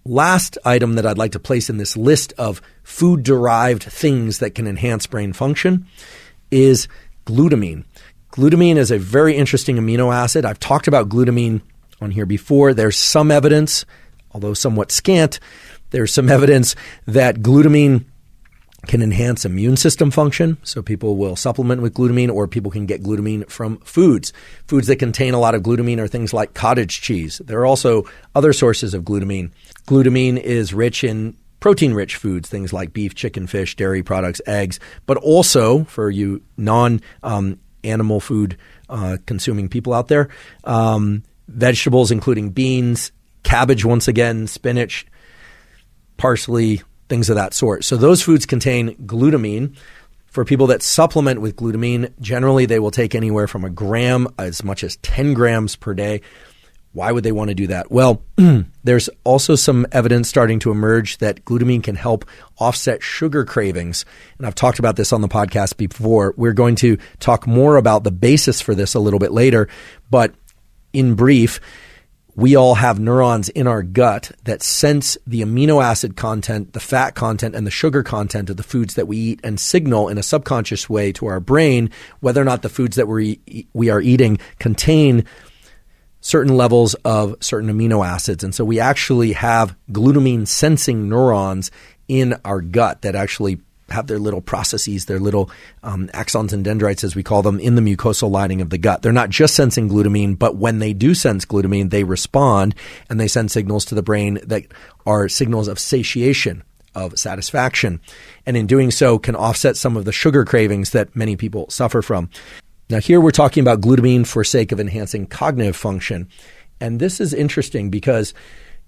last item that I'd like to place in this list of food-derived things that can enhance brain function is glutamine. Glutamine is a very interesting amino acid. I've talked about glutamine on here before. There's some evidence, although somewhat scant, there's some evidence that glutamine can enhance immune system function. So people will supplement with glutamine, or people can get glutamine from foods. Foods that contain a lot of glutamine are things like cottage cheese. There are also other sources of glutamine. Glutamine is rich in protein-rich foods, things like beef, chicken, fish, dairy products, eggs, but also for you non-animal food consuming people out there, vegetables including beans, cabbage once again, spinach, parsley, things of that sort. So those foods contain glutamine. For people that supplement with glutamine, generally they will take anywhere from a gram as much as 10 grams per day. Why would they want to do that? Well, there's also some evidence starting to emerge that glutamine can help offset sugar cravings. And I've talked about this on the podcast before. We're going to talk more about the basis for this a little bit later. But in brief, we all have neurons in our gut that sense the amino acid content, the fat content, and the sugar content of the foods that we eat and signal in a subconscious way to our brain whether or not the foods that we are eating contain certain levels of certain amino acids. And so we actually have glutamine sensing neurons in our gut that actually have their little processes, their little axons and dendrites, as we call them, in the mucosal lining of the gut. They're not just sensing glutamine, but when they do sense glutamine, they respond and they send signals to the brain that are signals of satiation, of satisfaction. And in doing so, can offset some of the sugar cravings that many people suffer from. Now, here we're talking about glutamine for sake of enhancing cognitive function. And this is interesting because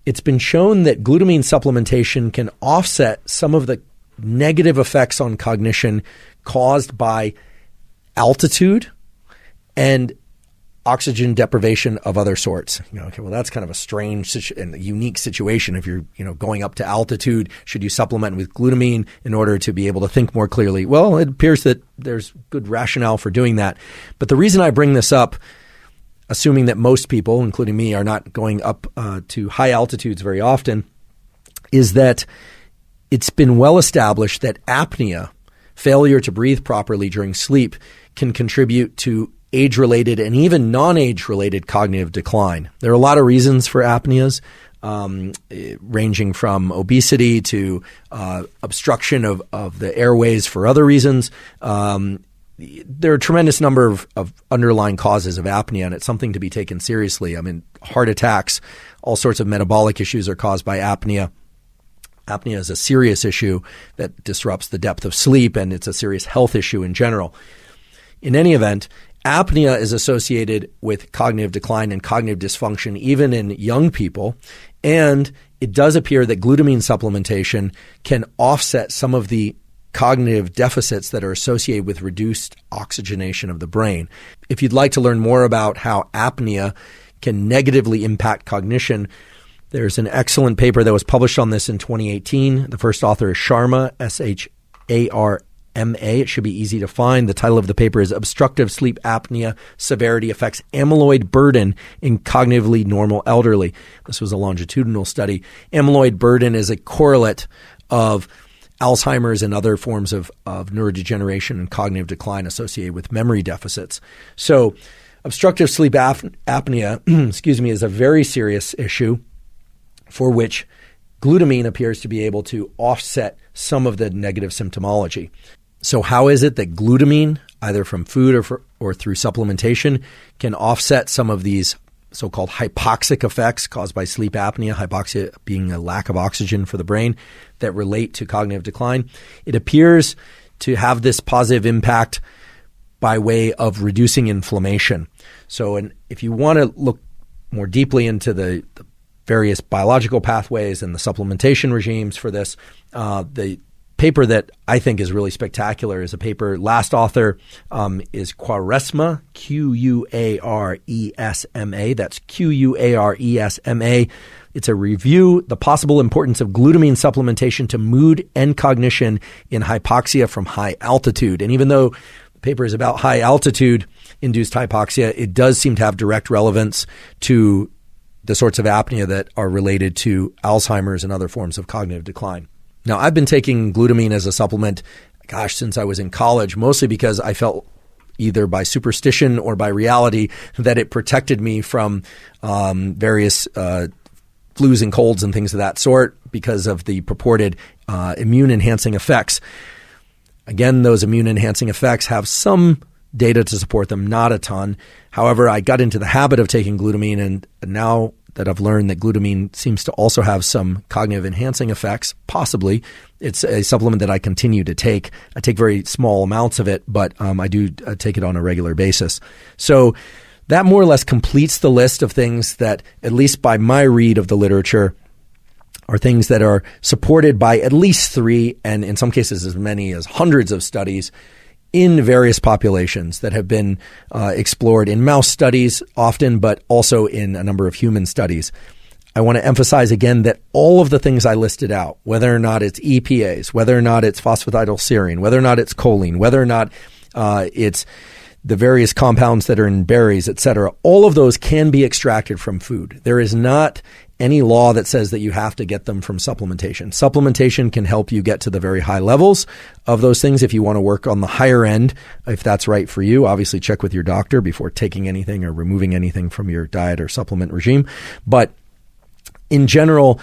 it's been shown that glutamine supplementation can offset some of the negative effects on cognition caused by altitude and oxygen deprivation of other sorts. Okay, well, that's kind of a strange and unique situation. If you're, going up to altitude, should you supplement with glutamine in order to be able to think more clearly? Well, it appears that there's good rationale for doing that. But the reason I bring this up, assuming that most people, including me, are not going up to high altitudes very often, is that it's been well established that apnea, failure to breathe properly during sleep, can contribute to age-related and even non-age-related cognitive decline. There are a lot of reasons for apneas, ranging from obesity to obstruction of the airways for other reasons. There are a tremendous number of underlying causes of apnea, and it's something to be taken seriously. I mean, heart attacks, all sorts of metabolic issues are caused by apnea. Apnea is a serious issue that disrupts the depth of sleep, and it's a serious health issue in general. In any event, apnea is associated with cognitive decline and cognitive dysfunction even in young people, and it does appear that glutamine supplementation can offset some of the cognitive deficits that are associated with reduced oxygenation of the brain. If you'd like to learn more about how apnea can negatively impact cognition, there's an excellent paper that was published on this in 2018. The first author is Sharma, Sharma. It should be easy to find. The title of the paper is Obstructive Sleep Apnea Severity Affects Amyloid Burden in Cognitively Normal Elderly. This was a longitudinal study. Amyloid burden is a correlate of Alzheimer's and other forms of neurodegeneration and cognitive decline associated with memory deficits. So obstructive sleep apnea, is a very serious issue for which glutamine appears to be able to offset some of the negative symptomology. So how is it that glutamine, either from food or through supplementation, can offset some of these so-called hypoxic effects caused by sleep apnea, hypoxia being a lack of oxygen for the brain, that relate to cognitive decline? It appears to have this positive impact by way of reducing inflammation. So if you want to look more deeply into the various biological pathways and the supplementation regimes for this, the paper that I think is really spectacular is a paper, last author is Quaresma, Q-U-A-R-E-S-M-A. That's Q-U-A-R-E-S-M-A. It's a review, the possible importance of glutamine supplementation to mood and cognition in hypoxia from high altitude. And even though the paper is about high altitude induced hypoxia, it does seem to have direct relevance to the sorts of apnea that are related to Alzheimer's and other forms of cognitive decline. Now, I've been taking glutamine as a supplement, since I was in college, mostly because I felt either by superstition or by reality that it protected me from various flus and colds and things of that sort because of the purported immune-enhancing effects. Again, those immune-enhancing effects have some data to support them, not a ton. However, I got into the habit of taking glutamine, and now that I've learned that glutamine seems to also have some cognitive enhancing effects, possibly, it's a supplement that I continue to take. I take very small amounts of it, but I do take it on a regular basis. So that more or less completes the list of things that, at least by my read of the literature, are things that are supported by at least 3, and in some cases as many as hundreds of studies in various populations that have been explored in mouse studies often, but also in a number of human studies. I want to emphasize again that all of the things I listed out, whether or not it's EPAs, whether or not it's phosphatidylserine, whether or not it's choline, whether or not it's the various compounds that are in berries, etc., all of those can be extracted from food. There is not any law that says that you have to get them from supplementation. Supplementation can help you get to the very high levels of those things if you want to work on the higher end, if that's right for you. Obviously, check with your doctor before taking anything or removing anything from your diet or supplement regime. But in general,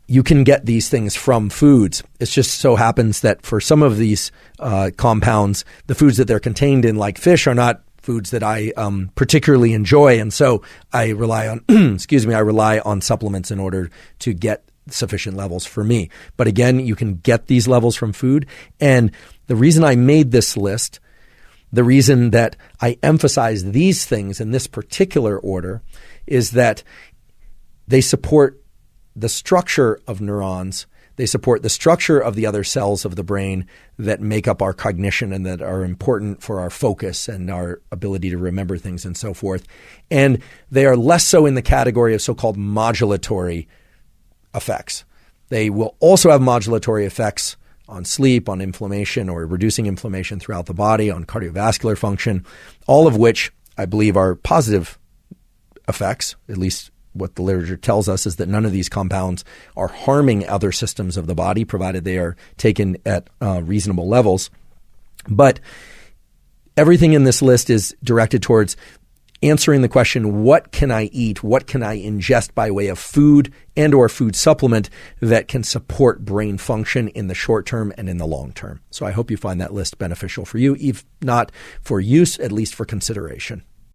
you can get these things from foods. It just so happens that for some of these compounds, the foods that they're contained in, like fish, are not foods that I particularly enjoy. And so I rely on, I rely on supplements in order to get sufficient levels for me. But again, you can get these levels from food. And the reason I made this list, the reason that I emphasize these things in this particular order, is that they support the structure of neurons. They support the structure of the other cells of the brain that make up our cognition and that are important for our focus and our ability to remember things and so forth. And they are less so in the category of so-called modulatory effects. They will also have modulatory effects on sleep, on inflammation or reducing inflammation throughout the body, on cardiovascular function, all of which I believe are positive effects. At least what the literature tells us is that none of these compounds are harming other systems of the body, provided they are taken at reasonable levels. But everything in this list is directed towards answering the question, what can I eat? What can I ingest by way of food and or food supplement that can support brain function in the short term and in the long term? So I hope you find that list beneficial for you, if not for use, at least for consideration.